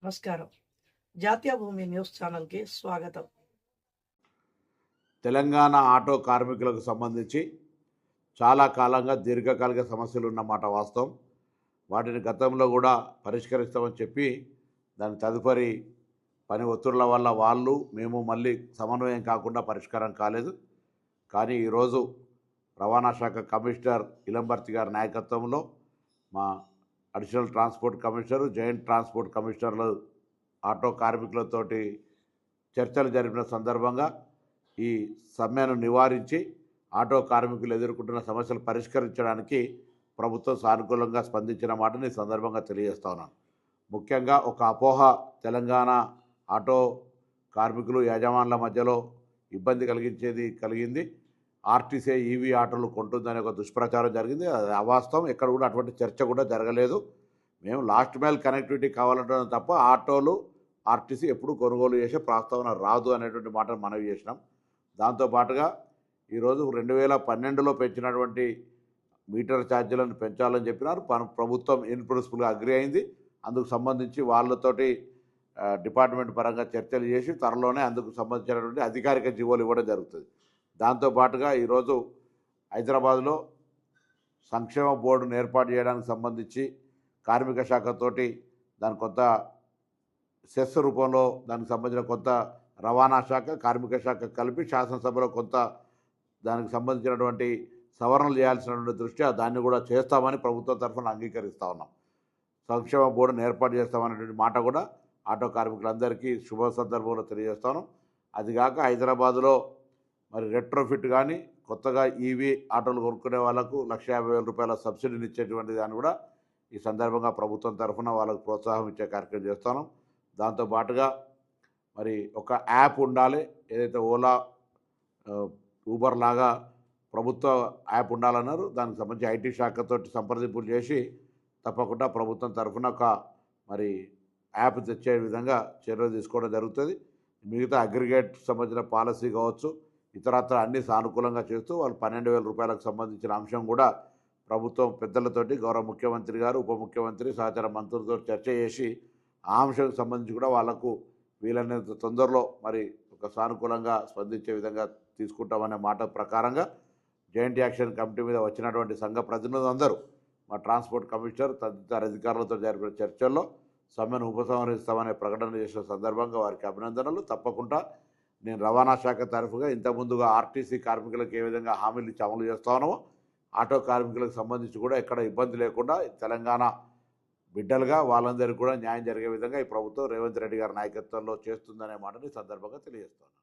నమస్కారం. జాతీయ భూమి న్యూస్ ఛానల్‌కి స్వాగతం. తెలంగాణ ఆటో కార్మికులకు సంబంధించి చాలా కాలంగా దీర్ఘకాలిక సమస్యలు ఉన్నమాట వాస్తవం. వాటిని గతంలో కూడా పరిష్కరిస్తామని చెప్పి దాని తదుపరి పని ఒత్తిళ్ల వల్ల మేము మళ్ళీ సమన్వయం కాకుండా పరిష్కారం కాలేదు. కానీ ఈరోజు రవాణా శాఖ కమిషనర్ ఇలంబర్తి గారి నాయకత్వంలో మా additional transport commissioner, joint transport కమిషనర్లు ఆటో కార్మికులతోటి చర్చలు జరిపిన సందర్భంగా ఈ సమ్మెను నివారించి ఆటో కార్మికులు ఎదుర్కొంటున్న సమస్యలు పరిష్కరించడానికి ప్రభుత్వం సానుకూలంగా స్పందించిన మాటని ఈ సందర్భంగా తెలియజేస్తా ఉన్నాను. ముఖ్యంగా ఒక అపోహ తెలంగాణ ఆటో కార్మికులు యాజమాన్ల మధ్యలో ఇబ్బంది కలిగింది. ఆర్టీసీ ఈవీ ఆటోలు కొంటుందనే ఒక దుష్ప్రచారం జరిగింది. అది అవాస్తవం. ఎక్కడ కూడా అటువంటి చర్చ కూడా జరగలేదు. మేము లాస్ట్ మైల్ కనెక్టివిటీ కావాలంటున్నాం తప్ప ఆటోలు ఆర్టీసీ ఎప్పుడు కొనుగోలు చేసే ప్రస్తావన రాదు అనేటువంటి మాటను మనవి చేసినాం. దాంతోపాటుగా ఈరోజు 2012లో పెంచినటువంటి మీటర్ ఛార్జీలను పెంచాలని చెప్పినారు. ప్రభుత్వం ఇన్ ప్రిన్సిపల్గా అగ్రి అయింది. అందుకు సంబంధించి వాళ్ళతోటి డిపార్ట్మెంట్ పరంగా చర్చలు చేసి త్వరలోనే అందుకు సంబంధించినటువంటి అధికారిక జీవోలు ఇవ్వడం జరుగుతుంది. దాంతోపాటుగా ఈరోజు హైదరాబాద్లో సంక్షేమ బోర్డును ఏర్పాటు చేయడానికి సంబంధించి కార్మిక శాఖతోటి దాని కొంత సెస్ రూపంలో దానికి సంబంధించిన కొంత రవాణా శాఖ, కార్మిక శాఖ కలిపి శాసనసభలో కొంత దానికి సంబంధించినటువంటి సవరణలు చేయాల్సినటువంటి దృష్ట్యా దాన్ని కూడా చేస్తామని ప్రభుత్వం తరఫున అంగీకరిస్తూ ఉన్నాం. సంక్షేమ బోర్డును ఏర్పాటు చేస్తామనేటువంటి మాట కూడా ఆటో కార్మికులందరికీ శుభ సందర్భంలో తెలియజేస్తాను. అదిగాక హైదరాబాదులో మరి రెట్రోఫిట్ కానీ కొత్తగా ఈవీ ఆటోలు కొనుక్కునే వాళ్ళకు ₹150,000 సబ్సిడీని ఇచ్చేటువంటి దాన్ని కూడా ఈ సందర్భంగా ప్రభుత్వం తరఫున వాళ్ళకు ప్రోత్సాహం ఇచ్చే కార్యక్రమం చేస్తాను. దాంతోపాటుగా మరి ఒక యాప్ ఉండాలి. ఏదైతే ఓలా, ఊబర్ లాగా ప్రభుత్వ యాప్ ఉండాలన్నారు. దానికి సంబంధించి ఐటీ శాఖతో సంప్రదింపులు చేసి తప్పకుండా ప్రభుత్వం తరఫున ఒక మరి యాప్ తెచ్చే విధంగా చర్యలు తీసుకోవడం జరుగుతుంది. మిగతా అగ్రిగేట్ సంబంధించిన పాలసీ కావచ్చు, ఇతరత్ర అన్ని సానుకూలంగా చేస్తూ వాళ్ళు ₹12,000 సంబంధించిన అంశం కూడా ప్రభుత్వం పెద్దలతోటి గౌరవ ముఖ్యమంత్రి గారు, ఉప ముఖ్యమంత్రి, సహచార మంత్రులతో చర్చ చేసి ఆ అంశానికి సంబంధించి కూడా వాళ్లకు వీలైనంత తొందరలో మరి ఒక సానుకూలంగా స్పందించే విధంగా తీసుకుంటామనే మాట ప్రకారంగా జాయింట్ యాక్షన్ కమిటీ మీద వచ్చినటువంటి సంఘ ప్రతినిధులందరూ మా ట్రాన్స్పోర్ట్ కమిషనర్ తదితర అధికారులతో జరిపిన చర్చల్లో సమ్మెను ఉపసంహరిస్తామనే ప్రకటన చేసిన సందర్భంగా వారికి అభినందనలు. తప్పకుండా నేను రవాణా శాఖ తరఫుగా ఇంతకుముందుగా ఆర్టీసీ కార్మికులకు ఏ విధంగా హామీలు ఇచ్చి అమలు చేస్తానో ఆటో కార్మికులకు సంబంధించి కూడా ఎక్కడ ఇబ్బంది లేకుండా తెలంగాణ బిడ్డలుగా వాళ్ళందరికీ కూడా న్యాయం జరిగే విధంగా ఈ ప్రభుత్వం రేవంత్ రెడ్డి గారి నాయకత్వంలో చేస్తుందనే మాటని సందర్భంగా తెలియజేస్తాను.